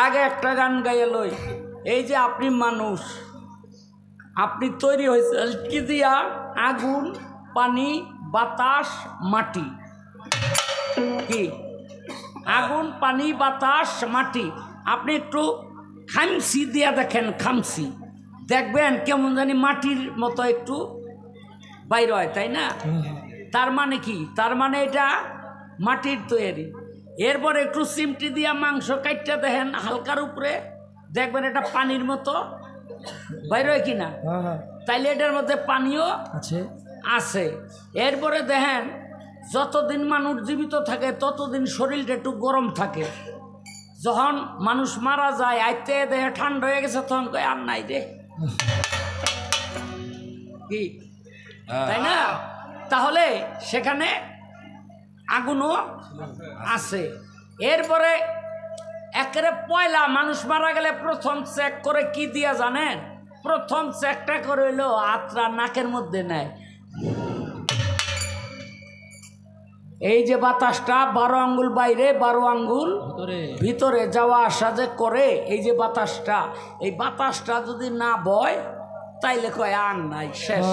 আগে একটা গান গাইয়ে লই, এই যে আপনি মানুষ, আপনি তৈরি হয়েছেন কি দিয়া? আগুন, পানি, বাতাস, মাটি। কি? আগুন, পানি, বাতাস, মাটি। আপনি একটু খামসি দিয়া দেখেন, খামসি দেখবেন কেমন জানি মাটির মতো একটু বাইর হয়, তাই না? তার মানে কি? তার মানে এটা মাটির তৈরি। এরপর একটু চিমটি দিয়া মাংস কাটতে দেখেন হালকার উপরে, দেখবেন এটা পানির মতো বাইর হয় কিনা। তাইলে এটার মধ্যে পানিও আছে। এরপরে দেখেন যতদিন মানুষ জীবিত থাকে ততদিন শরীরটা একটু গরম থাকে। যখন মানুষ মারা যায় আইতে দেহে ঠান্ডা হয়ে গেছে, তখন কয় আর নাই রে, কি তাই না? তাহলে সেখানে আগুনও আছে। এরপরে একেবারে পয়লা মানুষ মারা গেলে প্রথম চেক করে কি দিয়া জানেন? প্রথম চেকটা করে হইলো আত্রা নাকের মধ্যে নেয়। এই যে বাতাসটা 12 আঙ্গুল বাইরে 12 আঙ্গুল ভিতরে যাওয়া আসা যে করে, এই যে বাতাসটা, এই বাতাসটা যদি না বয় তাইলে কয় আর নাই, শেষ।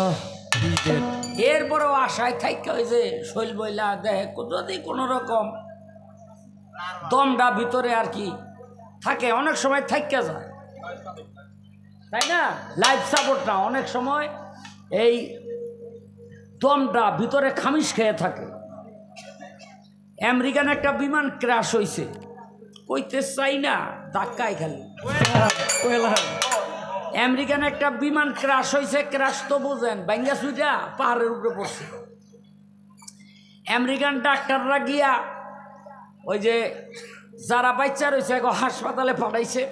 এরপরেও আশায় থাইকা ওই যে শৈল বইলা দেয়, যদি কোনো রকম দমটা ভিতরে আর কি থাকে, অনেক সময় থাইকা যায়, তাই না? লাইফ সাপোর্ট না, অনেক সময় এই দমটা ভিতরে খামিশ খেয়ে থাকে। আমেরিকান একটা বিমান ক্র্যাশ হয়েছে, কইতে চাই না, ধাক্কায় খালি। আমেরিকান একটা বিমান ক্র্যাশ হয়েছে, ক্র্যাশ তো বোঝেন, বাইঙ্গা সুইটা পাহাড়ের উপরে পড়ছে। আমেরিকান ডাক্তাররা গিয়া ওই যে যারা বাচ্চা রয়েছে হাসপাতালে পাঠাইছে,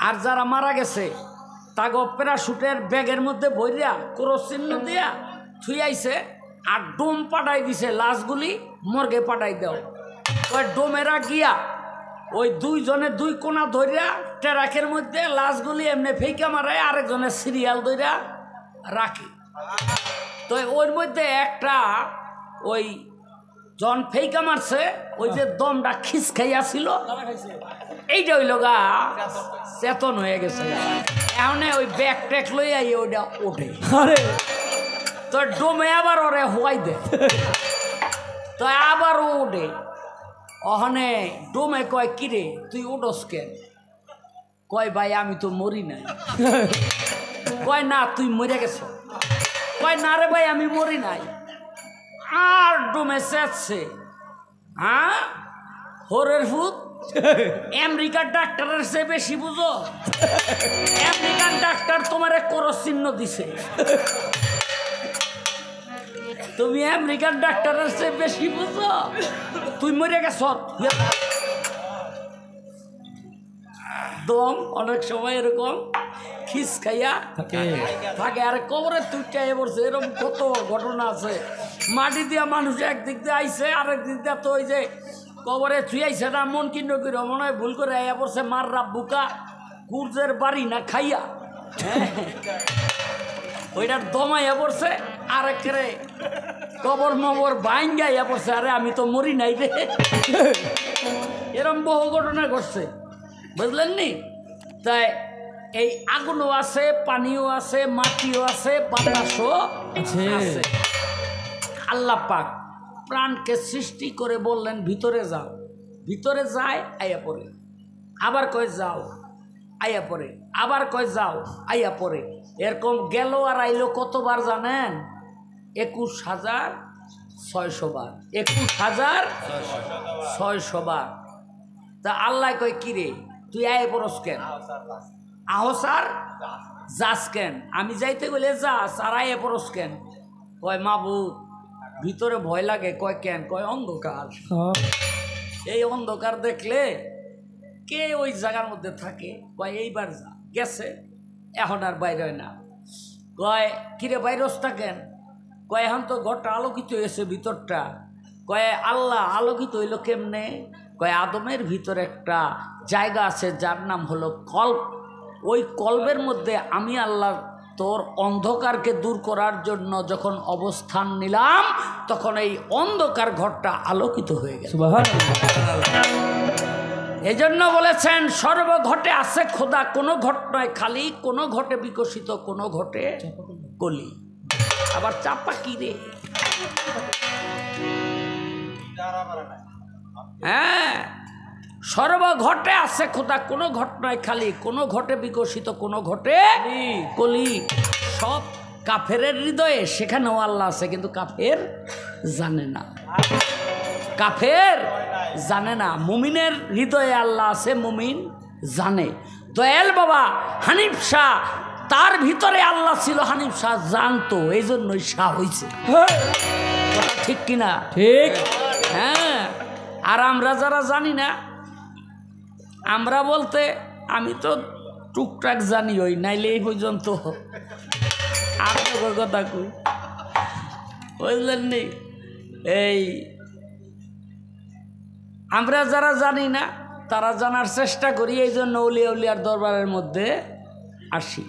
আর যারা মারা গেছে তাকে প্যারাশুটের ব্যাগের মধ্যে ভরিয়া ক্রস চিহ্ন দিয়া থুইয়াইছে, আর ডোম পাঠাই দিছে, লাশগুলি মর্গে পাঠাই দাও। ওই ডোমেরা গিয়া ওই দুইজনে দুই কোনা ধরিয়া ট্রাকের মধ্যে লাশগুলি এমনি ফেঁকা মারায়, আরেকজনের সিরিয়াল ধরিয়া রাখে। তো ওর মধ্যে একটা ওই জন ফেঁকা মারছে, ওই যে দমটা খিস খাইয়া ছিল, এইটা হইল গা চেতন হয়ে গেছে। এখন ওই ব্যাগ ট্যাগ লইয়া ওইটা ওঠে, তো ডোমে আবার ওরে হওয়াই দে, তো আবারও ওঠে। ওখানে ডোমে কয় কিরে তুই উঠোস কেন? কয় ভাই আমি তো মরি নাই। কয় না তুই মরে গেছ। কয় না রে ভাই আমি মরি নাই। আর ডোমে চেতছে, হ্যাঁ হরের ভূত, আমেরিকার ডাক্তারের চেয়ে বেশি বুঝো? আমেরিকান ডাক্তার তোমারে ক্রস চিহ্ন দিছে, তুমি আমেরিকান ডাক্তারের চেয়ে বেশি বুঝো? তুই মরে গেছ। দম অনেক সময় এরকম খিস খাইয়া থাকে, আর কবরের তুইটাই পড়ছে, এরকম কত ঘটনা আছে। মাটি দিয়া মানুষ একদিক দিয়ে আইসে, আরেক দিক দিয়ে তো ওই যে কবরে থুইয়াইছে না, মন কিন্ন করে মনে হয় ভুল করে আইয়া পড়ছে মাররা বুকা গুর্জের বাড়ি না খাইয়া, ওইটার দমাইয়া পড়ছে, আরেকরে কবর মবর বাইন গাইয়া পড়ছে, আরে আমি তো মরি নাই রে। এরকম বহু ঘটনা ঘটছে, বুঝলেন নি? তাই এই আগুনও আছে, পানিও আছে, মাটিও আছে, বাতাসও আছে। আল্লাহ পাক প্রাণকে সৃষ্টি করে বললেন ভিতরে যাও, ভিতরে যায় আইয়া পড়ে, আবার কয় যাও আইয়া পড়ে, আবার কয় যাও আইয়া পড়ে। এরকম গেল আর আইলো কতবার জানেন? 21,600 বার। 21,600 বার। তা আল্লাহ কয় কিরে তুই আয় পড়স কেন? আহস আর যাস কেন? আমি যাইতে গেলে যাস আর আয় পড়স কেন? কয় মাবুদ ভিতরে ভয় লাগে। কয় কেন? কয় অন্ধকার, এই অন্ধকার দেখলে কে ওই জায়গার মধ্যে থাকে। কয় এইবার যা গেছে, এখন আর বাইরে হয় না। কয় কিরে বাইরস থাকেন? কয় এখন তো ঘরটা আলোকিত হয়েছে ভিতরটা। কয় আল্লাহ আলোকিত হইল কেমনে? কয় আদমের ভিতরে একটা জায়গা আছে যার নাম হলো কল্ব। ওই কল্বের মধ্যে আমি আল্লাহ তোর অন্ধকারকে দূর করার জন্য যখন অবস্থান নিলাম, তখন এই অন্ধকার ঘরটা আলোকিত হয়ে গেছে। এজন্য বলেছেন সর্বঘটে আছে খোদা, কোনো ঘট নয় খালি, কোনো ঘটে বিকশিত, কোনো ঘটে কলি। আবার চাপা কি রে? হ্যাঁ, সর্বঘটে আছে খোদা, কোনো ঘট নয় খালি, কোনো ঘটে বিকশিত, কোনো ঘটে কলি। সব কাফের হৃদয়ে সেখানেও আল্লাহ আছে, কিন্তু কাফের জানে না, কাফের জানে না। মুমিনের হৃদয়ে আল্লাহ আছে, মুমিন জানে। দয়াল বাবা হানিফ শাহ, তার ভিতরে আল্লাহ ছিল, হানিফ শাহ জানতো, এই জন্যই শাহ হয়েছে। ঠিক কিনা? ঠিক। হ্যাঁ, আর আমরা যারা জানি না, আমরা বলতে আমি তো টুকটাক জানি, ওই নাইলে এই পর্যন্ত আপনার কথা কই, বুঝলেন নি? এই আমরা যারা জানি না তারা জানার চেষ্টা করি, এই জন্য উলিয়া উলিয়ার দরবারের মধ্যে আসি,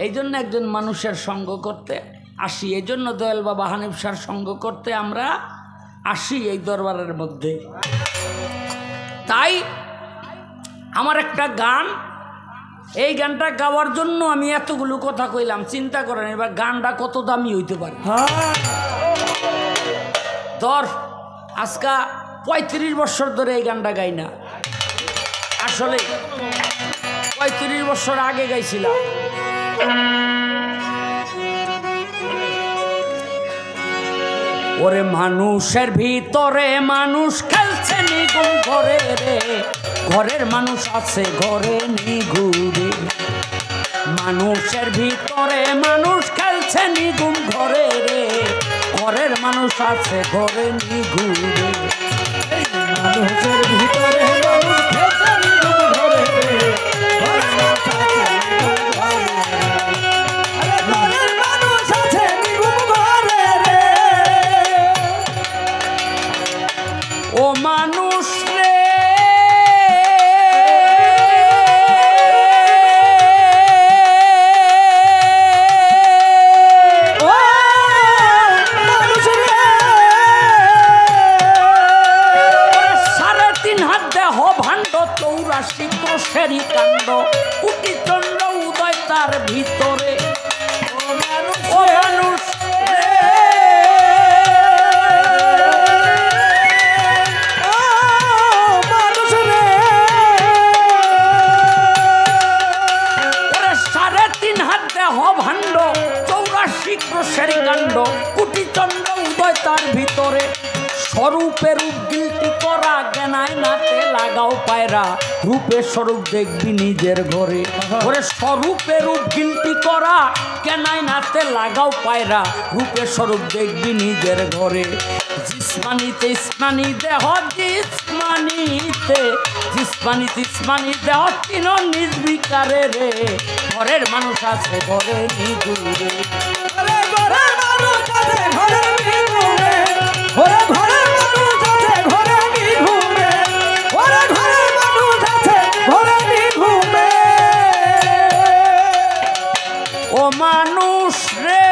এই জন্য একজন মানুষের সঙ্গ করতে আসি, এই জন্য দয়াল বাবা হানিফ শাহর সঙ্গ করতে আমরা আসি এই দরবারের মধ্যে। তাই আমার একটা গান, এই গানটা গাওয়ার জন্য আমি এতগুলো কথা কইলাম, চিন্তা করেন এবার গানটা কত দামি হইতে পারে। ধর আজকা 35 বছর ধরে এই গানটা গাই না, আসলে 35 বছর আগে গাইছিলাম। ওরে মানুষের ভিতরে মানুষ খেলছে নিগুম ঘরে রে, ঘরের মানুষ আছে ঘরে নিগুরে। মানুষের ভিতরে মানুষ খেলছে নিগুম ঘরে রে, ঘরের মানুষ আছে ঘরে নিগুরে। মানুষের ভিতরে মানুষ খেলছে নিগুম ঘরে রে, ঘরের মানুষ আছে ও মানুষ রে। ক্রোশেরই কাণ্ড, কোটি চন্দ্র উদয় তার ভিতরে। ও মানুষ ভাণ্ড, 84 ক্রোশেরই কাণ্ড, কোটি চন্দ্র উদয় তার ভিতরে। স্বরূপের রূপ গিলটি করা, জ্ঞানায় নাতে লাগাও পায়রা, রূপের স্বরূপ দেখবি নিজের ঘরে। ওরে স্বরূপের রূপ গিলটি করা, জ্ঞানায় নাতে লাগাও পায়রা, রূপের স্বরূপ দেখবি নিজের ঘরে। জিসমানিতে ইসমানি দেহ, জিসমানিতে জিসমানিতে ইসমানি দেহ, তিন নিজ বিকারে রে, ঘরের মানুষ আছে ঘরে নিগুরে। ঘরের মানুষ আছে ঘরে নিগুরে, ঘরে ঘরের মানুষ আছে ঘরে নিঘুমে, ঘরে ঘরের মানুষ আছে ঘরে নিঘুমে। ও মানুষ রে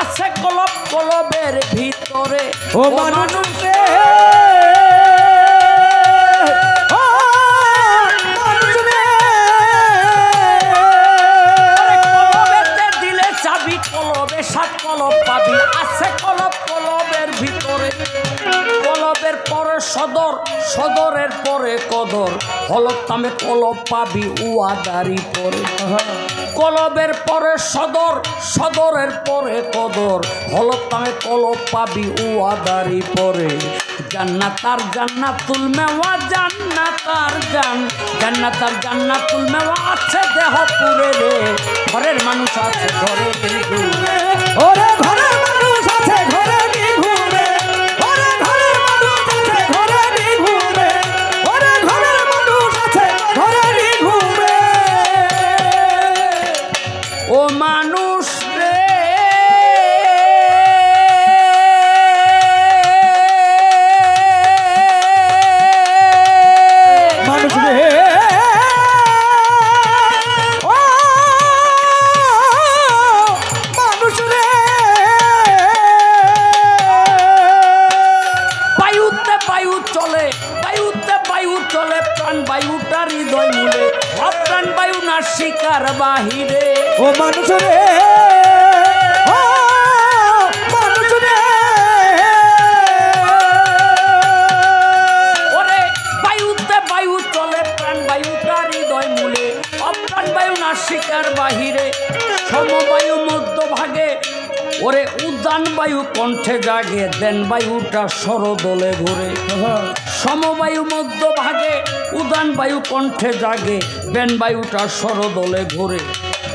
আছে কলব কলবের ভিতরে। ও মানুষ রে কলবেতে দিলে চাবি, কলবে সাত কলব পাবি, আছে কলব কলবের ভিতরে। কলবের পরে সদর, সদরের পরে কদর, হলক তামে কলব পাবি উয়াদারি পরে। কলবের পরে সদর, সদরের পরে কদর, হলক তামে কলব পাবি উয়াদারি পরে। জান্নাতার জান্নাতুল মেওয়া, জান্নাতার জান্নাতার জান্নাতুল মেওয়া আছে দেহ পুরে রে, ঘরের মানুষ আছে ঘরে নিঘুরে। ওরে ঘরের মানুষ আছে ঘরে নিঘুরে, ওরে ঘরের মানুষ আছে ঘরে নিঘুরে, ওরে ঘরের মানুষ আছে ঘরে নিঘুরে। ও মানুষ রে না শিকার বাহিরে। ও মানুষ রে, ও মানুষ রে, ওরে বায়ুতে বায়ু চলে প্রাণ বায়ুটা হৃদয় মূলে, অপ্রাণ বায়ু না শিকার বাহিরে। সমবায়ু মধ্যভাগে ওরে উদ্যান বায়ু কণ্ঠে জাগে, দেন বায়ুটা সরদলে ঘুরে। সমবায়ু মধ্যভাগে উদ্যান বায়ু কণ্ঠে জাগে, বেন বায়ুটা সরদলে ঘুরে।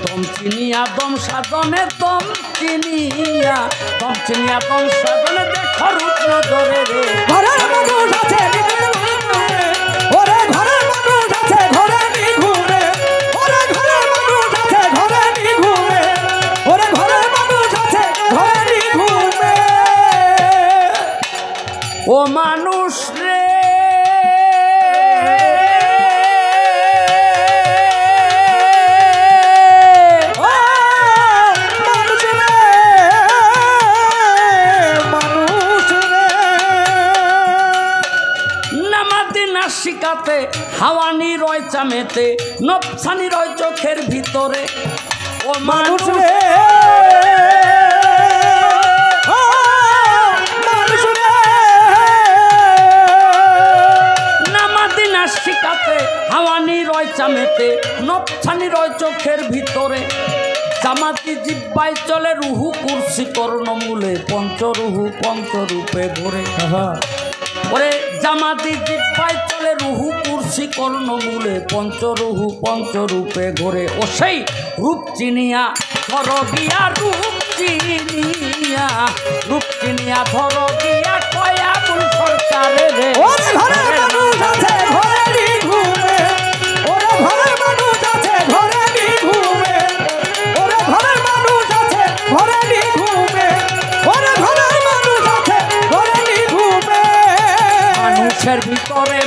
দম চিনিয়া দম সাধনে, দম চিনিয়া দম চিনিয়া দম সাধনে দেখো রূপ নজরে রে। ঘরের মানুষ আছে ওরে, ঘরের মানুষ আছে ঘরে নিঘুমে, ওরে ঘরের মানুষ আছে ঘরে নিঘুমে, ওরে ঘরের মানুষ আছে ঘরে নিঘুমে। ও মানুষ রে, শিকাতে হাওয়ানি রয় চামেতে, নফসানি রয় চোখের ভিতরে। ও মানুষ রে, নামাদি না শিকাতে হাওয়ানি রয় চামেতে, নফসানি রয় চোখের ভিতরে। জামাতি জিব্বাই চলে রুহু কুরসি কর্ণমূলে, পঞ্চরুহু পঞ্চরূপে ঘুরে। ওরে জামাতি জিব্বাই চলে রুহু কুরসি কর্ণমূলে, পঞ্চরুহু পঞ্চরূপে ঘোরে। ও সেই রূপ চিনিয়া ধর গিয়া, রূপ চিনিয়া রূপ চিনিয়া ধর গিয়া, কয়া বুল সরকারে রে। ওরে ঘরের মানুষ আছে ঘরে নিঘুমে, ওরে ঘরের মানুষ আছে ঘরে নিঘুমে, ওরে ঘরের মানুষ আছে ঘরে নিঘুমে, ওরে ঘরের মানুষ আছে ঘরে নিঘুমে। মানুষের ভিতরে